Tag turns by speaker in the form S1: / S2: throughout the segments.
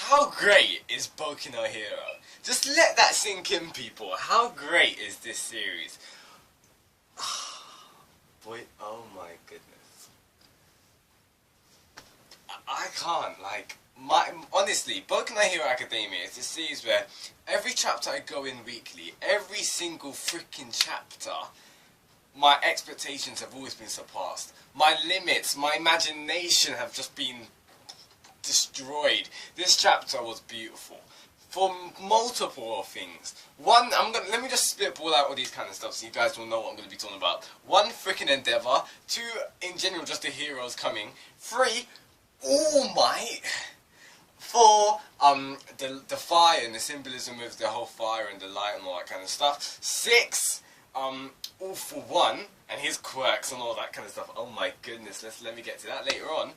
S1: How great is Boku no Hero? Just let that sink in, people. How great is this series? Boy, oh my goodness. I can't, like, honestly, Boku no Hero Academia is a series where every chapter I go in weekly, every single freaking chapter, my expectations have always been surpassed. My limits, my imagination have just been destroyed. This chapter was beautiful for multiple things. One, let me just spitball out all these kind of stuff so you guys will know what I'm going to be talking about. One, freaking Endeavour. Two, in general, just the heroes coming. Three, All Might. Four, the fire and the symbolism of the whole fire and the light and all that kind of stuff. Six, All for One and his quirks and all that kind of stuff. Oh my goodness, let me get to that later on.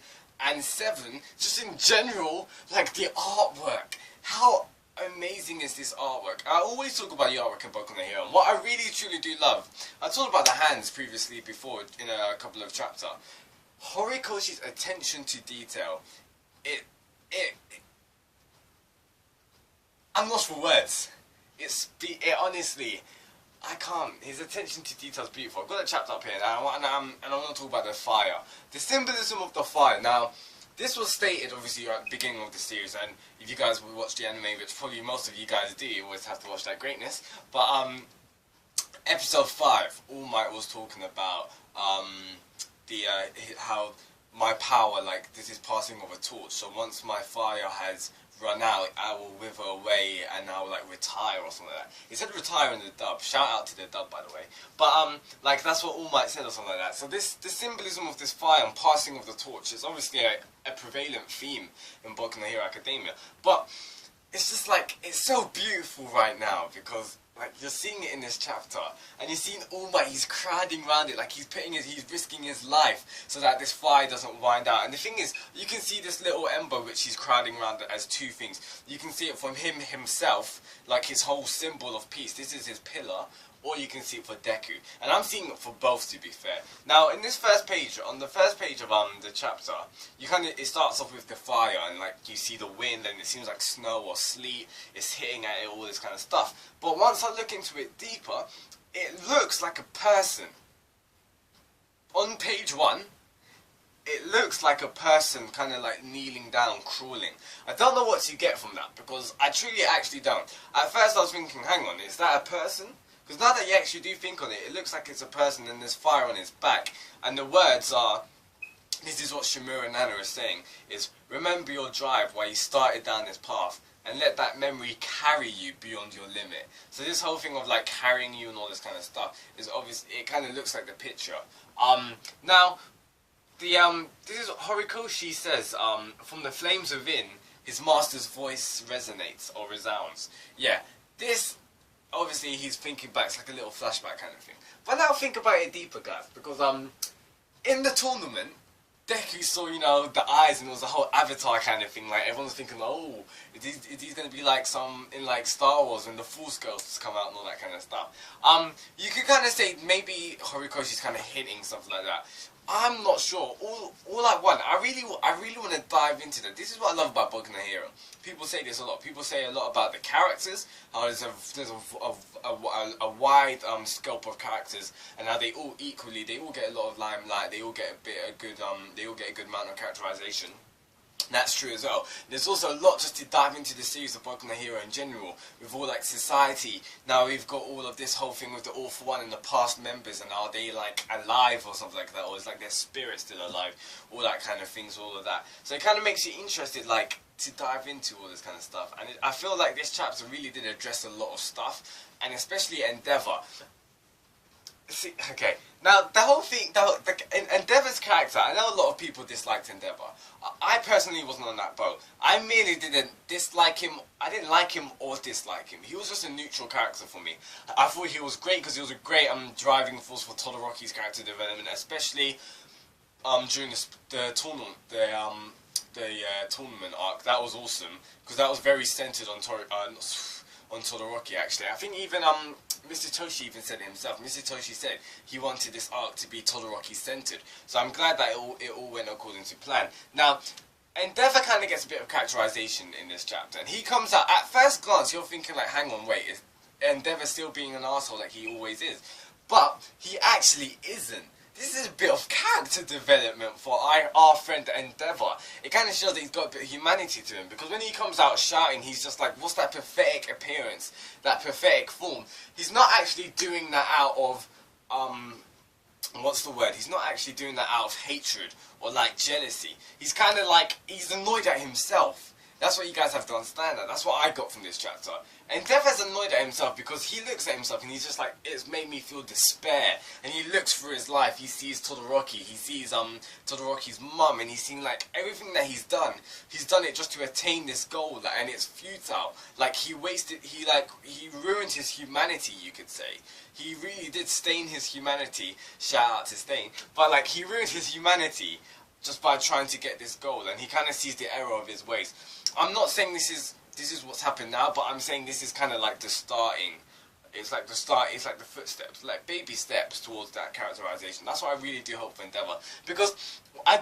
S1: And seven, just in general, like the artwork. How amazing is this artwork? I always talk about the artwork in Boku no Hero. And what I really truly do love, I talked about the hands previously before in a couple of chapters. Horikoshi's attention to detail. I'm lost for words. It honestly, I can't. His attention to detail is beautiful. I've got a chapter up here, and I want to talk about the fire. The symbolism of the fire. Now, this was stated obviously at the beginning of the series, and if you guys will watch the anime, which probably most of you guys do, you always have to watch that greatness. But episode 5, All Might was talking about how my power, like, this is passing of a torch. So once my fire has run out, I will wither away and I will, like, retire or something like that. He said retire in the dub. Shout out to the dub, by the way. But like, that's what All Might said or something like that. So the symbolism of this fire and passing of the torch is obviously a prevalent theme in Boku no Hero Academia. But it's just like, it's so beautiful right now because, like, you're seeing it in this chapter, and you're seeing All Might, he's crowding around it, like he's risking his life so that this fire doesn't wind out. And the thing is, you can see this little ember which he's crowding around it as two things. You can see it from him himself, like his whole symbol of peace. This is his pillar. Or you can see it for Deku. And I'm seeing it for both, to be fair. Now, in this first page, on the first page of the chapter, it starts off with the fire, and like you see the wind, and it seems like snow or sleet is hitting at it, all this kind of stuff. But once I look into it deeper, it looks like a person. On page 1, it looks like a person kind of like kneeling down, crawling. I don't know what to get from that, because I truly actually don't. At first I was thinking, hang on, is that a person? Because now that you actually do think on it, it looks like it's a person and there's fire on his back. And the words are, this is what Shimura and Nana is saying, is remember your drive while you started down this path and let that memory carry you beyond your limit. So this whole thing of like carrying you and all this kind of stuff is obvious. It kind of looks like the picture. Now, this is what Horikoshi says, from the flames within, his master's voice resonates or resounds. Yeah, this... Obviously, he's thinking back, it's like a little flashback kind of thing. But now think about it deeper, guys, because in the tournament, Deku saw, you know, the eyes, and it was a whole Avatar kind of thing. Like, everyone's thinking, oh, is he going to be like in like Star Wars when the Force Ghosts come out and all that kind of stuff. You could kind of say maybe Horikoshi's kind of hinting stuff like that. I'm not sure. All I want, I really want to dive into that. This is what I love about Boku no Hero. People say this a lot. People say a lot about the characters. How there's a wide scope of characters, and how they all get a lot of limelight. They all get a good amount of characterization. That's true as well. There's also a lot just to dive into the series of Boku no Hero in general, with all like society. Now we've got all of this whole thing with the All for One and the past members, and are they like alive or something like that, or is like their spirit still alive, all that kind of things, all of that. So it kind of makes you interested, like, to dive into all this kind of stuff. And I feel like this chapter really did address a lot of stuff, and especially Endeavour. See, okay, now the whole thing, Endeavour's character, I know a lot of people disliked Endeavour. I personally wasn't on that boat. I merely didn't dislike him. I didn't like him or dislike him. He was just a neutral character for me. I thought he was great because he was a great driving force for Todoroki's character development, especially during the tournament, the tournament arc. That was awesome because that was very centered on Todoroki, actually. I think even Mr. Toshi even said it himself. Mr. Toshi said he wanted this arc to be Todoroki centered. So I'm glad that it all went according to plan. Now, Endeavour kind of gets a bit of characterization in this chapter, and he comes out, at first glance, you're thinking like, hang on, wait, is Endeavour still being an asshole like he always is? But he actually isn't. This is a bit of character development for our friend Endeavour. It kind of shows that he's got a bit of humanity to him, because when he comes out shouting, he's just like, what's that pathetic appearance, that pathetic form? He's not actually doing that out of, what's the word? He's not actually doing that out of hatred or like jealousy. He's kind of like, he's annoyed at himself. That's what you guys have to understand. That's what I got from this chapter. Endeavour's annoyed at himself because he looks at himself and he's just like, it's made me feel despair. And he looks through his life, he sees Todoroki, he sees Todoroki's mum, and he's seen like everything that he's done it just to attain this goal, like, and it's futile. Like he ruined his humanity, you could say. He really did stain his humanity, shout out to Stain, but like he ruined his humanity just by trying to get this goal, and he kind of sees the error of his ways. I'm not saying this is what's happened now, but I'm saying this is kind of like the starting. It's like the start. It's like the footsteps, like baby steps towards that characterization. That's what I really do hope for Endeavour, because I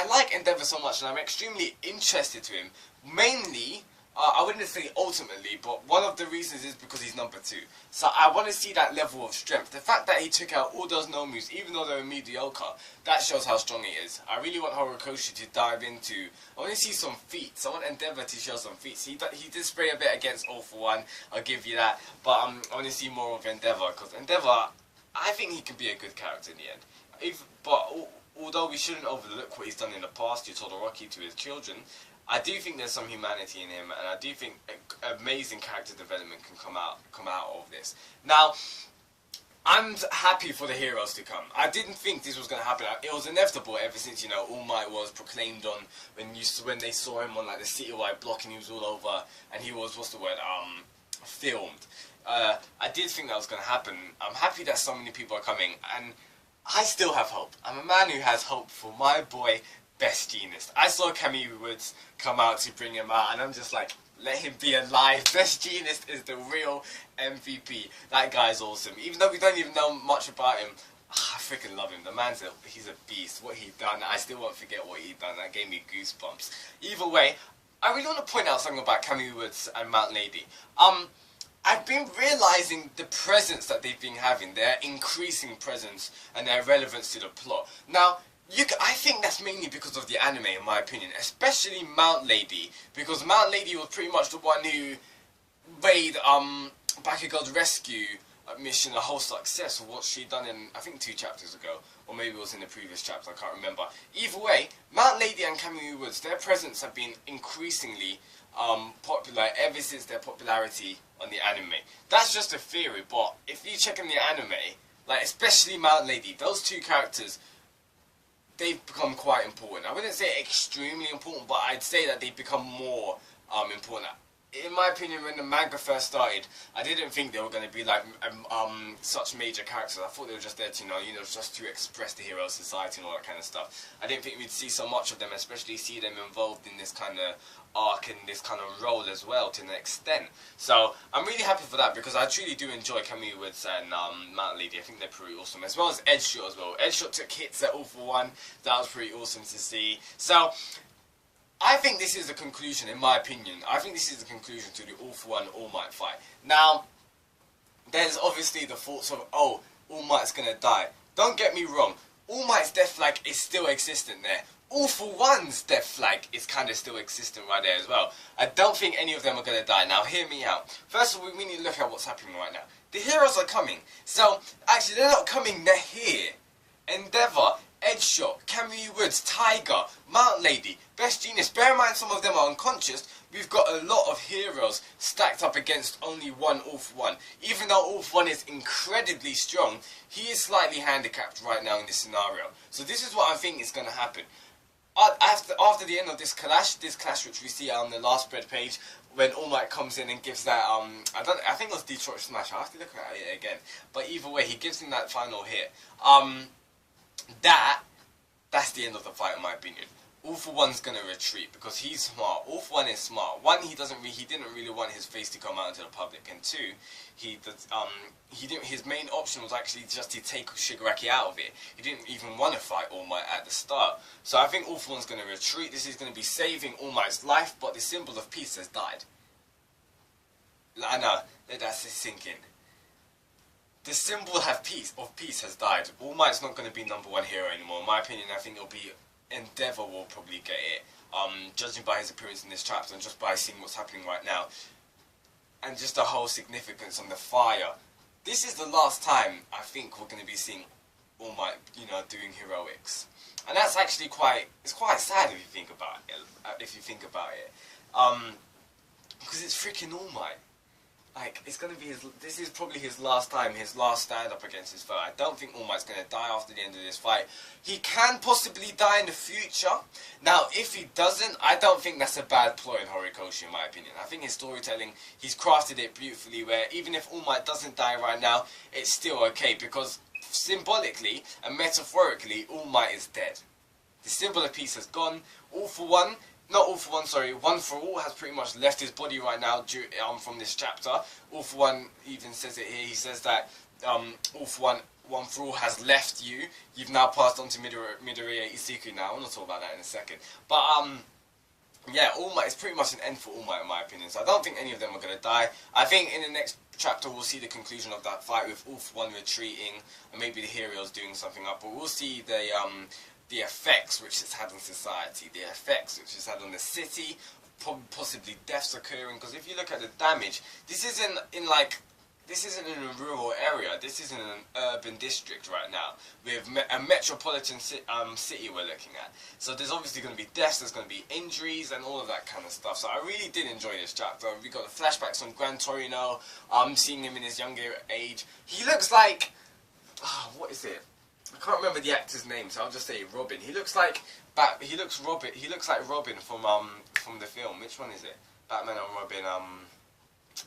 S1: like Endeavour so much, and I'm extremely interested to him. Mainly, I wouldn't say ultimately, but one of the reasons is because he's number 2. So I want to see that level of strength. The fact that he took out all those no-moves, even though they were mediocre, that shows how strong he is. I really want Horikoshi to dive into, I want to see some feats. I want Endeavour to show some feats. He did spray a bit against All For One, I'll give you that, but I want to see more of Endeavour, because Endeavour, I think he can be a good character in the end. Although we shouldn't overlook what he's done in the past to Todoroki, to his children, I do think there's some humanity in him, and I do think amazing character development can come out of this. Now, I'm happy for the heroes to come. I didn't think this was going to happen. It was inevitable ever since, you know, All Might was proclaimed on, when they saw him on like the citywide block and he was all over, and he was, filmed. I did think that was going to happen. I'm happy that so many people are coming, and I still have hope. I'm a man who has hope for my boy, Best Jeanist. I saw Camille Woods come out to bring him out, and I'm just like, let him be alive. Best Jeanist is the real MVP. That guy's awesome. Even though we don't even know much about him, I freaking love him. The he's a beast. What he done, I still won't forget what he done. That gave me goosebumps. Either way, I really want to point out something about Camille Woods and Mount Lady. I've been realising the presence that they've been having, their increasing presence and their relevance to the plot. Now, I think that's mainly because of the anime, in my opinion, especially Mount Lady, because Mount Lady was pretty much the one who made Bakugo's rescue mission a whole success of what she'd done in, I think, 2 chapters ago, or maybe it was in the previous chapter, I can't remember. Either way, Mount Lady and Camille Woods, their presence have been increasingly popular ever since their popularity on the anime. That's just a theory, but if you check in the anime, like especially Mount Lady, those 2 characters, they've become quite important. I wouldn't say extremely important, but I'd say that they've become more important. In my opinion, when the manga first started, I didn't think they were going to be like such major characters. I thought they were just there to, just to express the hero society and all that kind of stuff. I didn't think we'd see so much of them, especially see them involved in this kind of arc and this kind of role as well to an extent. So I'm really happy for that, because I truly do enjoy Camille Woods and Mount Lady. I think they're pretty awesome, as well as Edgeshot as well. Edgeshot took hits at All For One. That was pretty awesome to see. So I think this is the conclusion, in my opinion. I think this is the conclusion to the All For One All Might fight. Now, there's obviously the thoughts of, oh, All Might's gonna die. Don't get me wrong, All Might's death flag is still existent there. All For One's death flag is kind of still existent right there as well. I don't think any of them are gonna die. Now, hear me out. First of all, we need to look at what's happening right now. The heroes are coming. So, actually, they're not coming, they're here. Endeavour, Edgeshot, Camille Woods, Tiger, Mount Lady, Best Jeanist. Bear in mind some of them are unconscious. We've got a lot of heroes stacked up against only one All For One. Even though All For One is incredibly strong, he is slightly handicapped right now in this scenario. So this is what I think is going to happen. After the end of this clash which we see on the last spread page, when All Might comes in and gives that, I think it was Detroit Smash, I'll have to look at it again. But either way, he gives him that final hit. That's the end of the fight, in my opinion. All for One's gonna retreat because he's smart. All for One is smart. One, he didn't really want his face to come out into the public, and two, his main option was actually just to take Shigaraki out of it. He didn't even want to fight All Might at the start. So I think All for One's gonna retreat. This is gonna be saving All Might's life, but the symbol of peace has died. I know, let that sink in. The symbol of peace has died. All Might's not going to be #1 hero anymore. In my opinion, I think it'll be Endeavour will probably get it. Judging by his appearance in this chapter and just by seeing what's happening right now. And just the whole significance on the fire. This is the last time I think we're going to be seeing All Might, doing heroics. And that's actually quite sad if you think about it. Because it's freaking All Might. Like, it's gonna be this is probably his last time, his last stand up against his foe. I don't think All Might's gonna die after the end of this fight. He can possibly die in the future. Now, if he doesn't, I don't think that's a bad ploy in Horikoshi, in my opinion. I think his storytelling, he's crafted it beautifully, where even if All Might doesn't die right now, it's still okay, because symbolically and metaphorically, All Might is dead. The symbol of peace has gone. One for All has pretty much left his body right now from this chapter. All for One even says it here. He says that All for One for All has left you. You've now passed on to Midoriya Iseku now. I'm going to talk about that in a second. But yeah, All Might is pretty much an end for All Might in my opinion. So I don't think any of them are going to die. I think in the next chapter we'll see the conclusion of that fight with All for One retreating and maybe the heroes doing something up. But we'll see the effects which it's had on society, the effects which it's had on the city, possibly deaths occurring. Because if you look at the damage, this isn't in a rural area. This isn't an urban district right now. We have a metropolitan city we're looking at. So there's obviously going to be deaths, there's going to be injuries, and all of that kind of stuff. So I really did enjoy this chapter. We got the flashbacks on Gran Torino. Seeing him in his younger age. He looks like, what is it? I can't remember the actor's name, so I'll just say Robin. He looks like Robin from the film. Which one is it? Batman and Robin.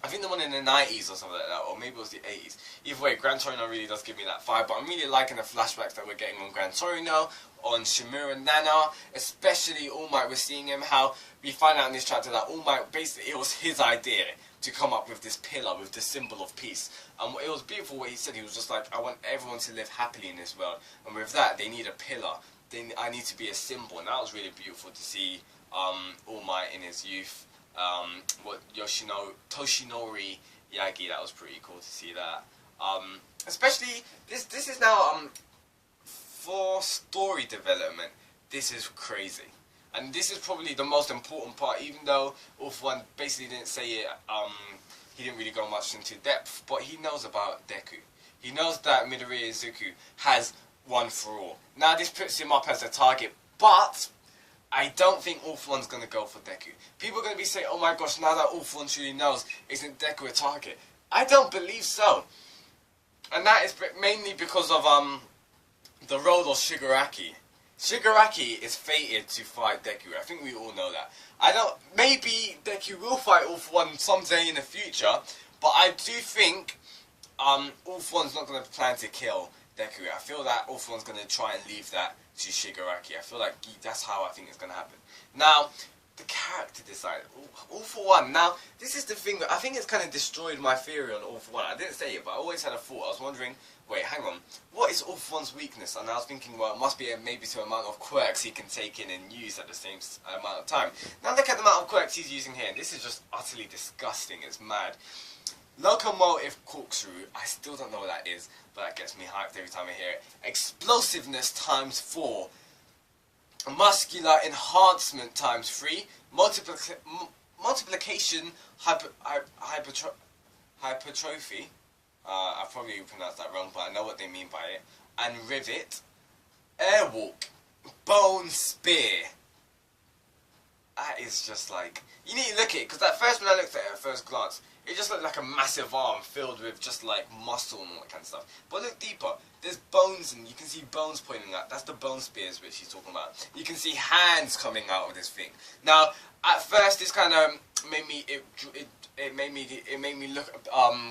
S1: I think the one in the 90s or something like that, or maybe it was the 80s. Either way, Gran Torino really does give me that vibe. But I'm really liking the flashbacks that we're getting on Gran Torino, on Shimura and Nana, especially All Might. We're seeing him, how we find out in this chapter that All Might, basically it was his idea to come up with this pillar, with this symbol of peace. And it was beautiful what he said. He was just like, I want everyone to live happily in this world, and with that they need a pillar. I need to be a symbol. And that was really beautiful to see All Might in his youth. Toshinori Yagi, that was pretty cool to see that. Especially this is now for story development. This is crazy. And this is probably the most important part, even though All for One basically didn't say it, he didn't really go much into depth, but he knows about Deku. He knows that Midoriya Izuku has One for All. Now this puts him up as a target, but I don't think All for One's going to go for Deku. People are going to be saying, oh my gosh, now that All for One truly knows, isn't Deku a target? I don't believe so. And that is mainly because of the role of Shigaraki. Shigaraki is fated to fight Deku. I think we all know that. Maybe Deku will fight All for One someday in the future, but I do think All for One's not going to plan to kill Deku. I feel that All for One's going to try and leave that to Shigaraki. I feel like that's how I think it's going to happen. Now, the character design, All for One. Now, this is the thing that I think it's kind of destroyed my theory on All for One. I didn't say it, but I always had a thought. I was wondering, wait, hang on, what is All for One's weakness? And I was thinking, well, it must be maybe to the amount of quirks he can take in and use at the same amount of time. Now look at the amount of quirks he's using here. This is just utterly disgusting. It's mad. Locomotive corkscrew, I still don't know what that is, but that gets me hyped every time I hear it. Explosiveness times 4. Muscular enhancement times 3. Multiplication hypertrophy. I probably pronounced that wrong, but I know what they mean by it. And rivet. Airwalk. Bone spear. That is just like, you need to look at it, because at first when I looked at it at first glance, it just looked like a massive arm filled with just like muscle and all that kind of stuff. But look deeper, there's bones, and you can see bones pointing out. That's the bone spears which he's talking about. You can see hands coming out of this thing. Now, at first this kind of made me, it made me look,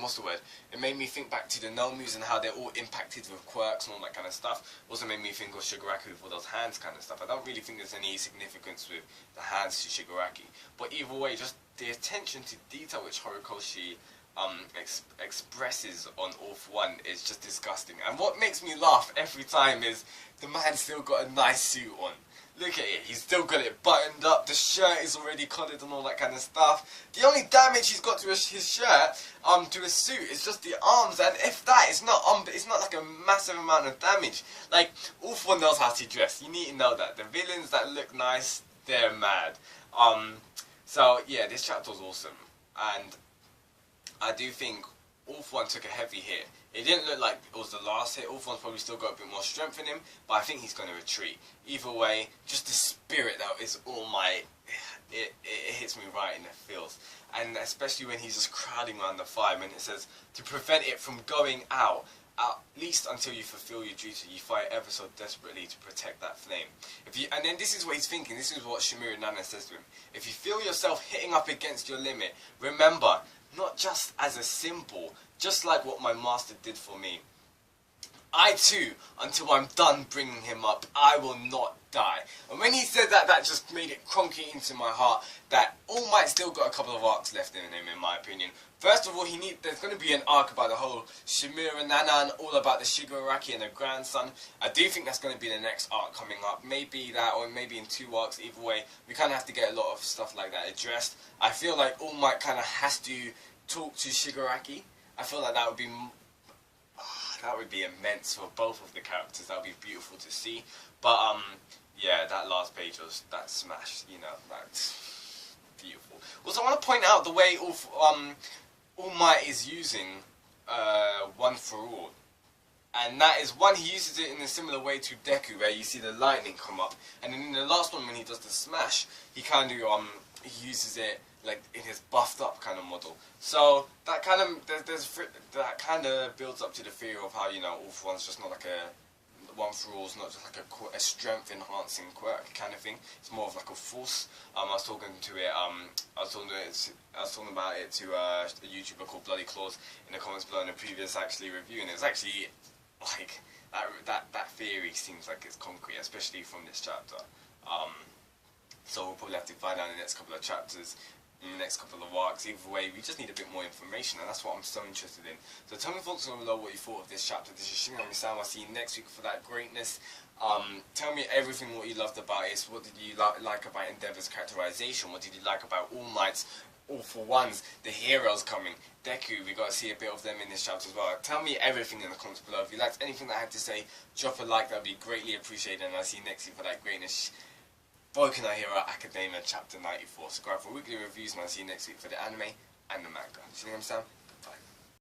S1: what's the word? It made me think back to the Nomus and how they're all impacted with quirks and all that kind of stuff. Also made me think of Shigaraki with all those hands kind of stuff. I don't really think there's any significance with the hands to Shigaraki. But either way, just the attention to detail which Horikoshi expresses on all for one is just disgusting. And what makes me laugh every time is the man's still got a nice suit on. Look at it, he's still got it buttoned up, the shirt is already collared and all that kind of stuff. The only damage he's got to his shirt, to his suit, is just the arms, and if that, it's not like a massive amount of damage. Like, all for one knows how to dress, you need to know that. The villains that look nice, they're mad. So yeah, this chapter was awesome, and I do think All For One took a heavy hit. It didn't look like it was the last hit. All For One's probably still got a bit more strength in him, but I think he's going to retreat. Either way, just the spirit that is All Might, it hits me right in the feels. And especially when he's just crowding around the fire, and it says, to prevent it from going out, at least until you fulfill your duty, you fight ever so desperately to protect that flame. And then this is what he's thinking, this is what Shimura Nana says to him. If you feel yourself hitting up against your limit, remember, not just as a symbol, just like what my master did for me. I too, until I'm done bringing him up, I will not die. And when he said that, that just made it concrete into my heart that All Might still got a couple of arcs left in him, in my opinion. First of all, there's going to be an arc about the whole Shimura Nana and all about the Shigaraki and the grandson. I do think that's going to be the next arc coming up. Maybe that, or maybe in 2 arcs. Either way, we kind of have to get a lot of stuff like that addressed. I feel like All Might kind of has to talk to Shigaraki. I feel like that would be immense for both of the characters. That would be beautiful to see. But yeah, that last page was that smash. You know, that's beautiful. Also, I want to point out the way All Might is using One For All, and that is one, he uses it in a similar way to Deku, where you see the lightning come up, and then in the last one when he does the smash, he kind of he uses it like in his buffed up kind of model. So that kind of builds up to the theory of how, you know, All For One's just not like a One For All's not just like a strength enhancing quirk kind of thing. It's more of like a force. I was talking about it to a YouTuber called Bloody Claws in the comments below in a previous review, and it's actually like that theory seems like it's concrete, especially from this chapter. So we'll probably have to find out in the next couple of chapters, in the next couple of arcs. Either way, we just need a bit more information, and that's what I'm so interested in. So tell me thoughts down below what you thought of this chapter. This is Shimura. I'll see you next week for that greatness. Tell me everything what you loved about it. What did you like about Endeavour's characterization? What did you like about All Might's All For Ones, the heroes coming, Deku, we got to see a bit of them in this chapter as well. Tell me everything in the comments below. If you liked anything that I had to say, drop a like, that would be greatly appreciated, and I'll see you next week for that greatness. Boku no Hero Academia Chapter 94. Subscribe for weekly reviews, and I'll see you next week for the anime and the manga. See you next time.